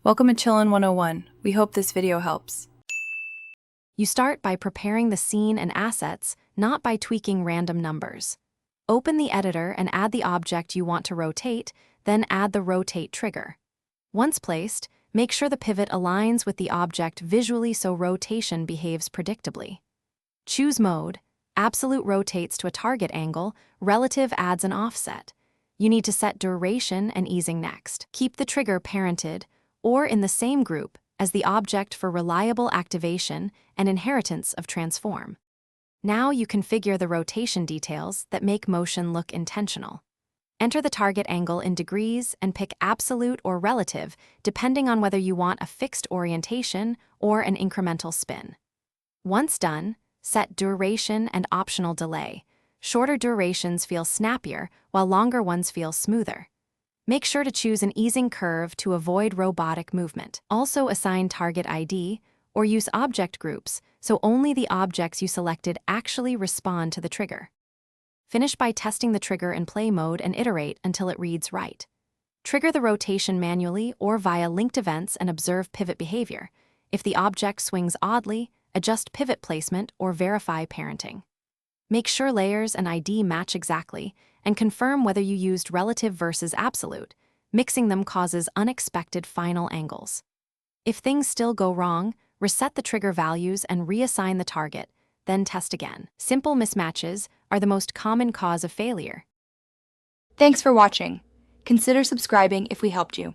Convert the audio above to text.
Welcome to Chillin' 101. We hope this video helps. You start by preparing the scene and assets, not by tweaking random numbers. Open the editor and add the object you want to rotate, then add the rotate trigger. Once placed, make sure the pivot aligns with the object visually so rotation behaves predictably. Choose mode. Absolute rotates to a target angle, relative adds an offset. You need to set duration and easing next. Keep the trigger parented or in the same group as the object for reliable activation and inheritance of transform. Now you configure the rotation details that make motion look intentional. Enter the target angle in degrees and pick absolute or relative depending on whether you want a fixed orientation or an incremental spin. Once done, set duration and optional delay. Shorter durations feel snappier while longer ones feel smoother. Make sure to choose an easing curve to avoid robotic movement. Also assign target ID or use object groups so only the objects you selected actually respond to the trigger. Finish by testing the trigger in play mode and iterate until it reads right. Trigger the rotation manually or via linked events and observe pivot behavior. If the object swings oddly, adjust pivot placement or verify parenting. Make sure layers and ID match exactly, and confirm whether you used relative versus absolute. Mixing them causes unexpected final angles. If things still go wrong, reset the trigger values and reassign the target, then test again. Simple mismatches are the most common cause of failure. Thanks for watching. Consider subscribing if we helped you.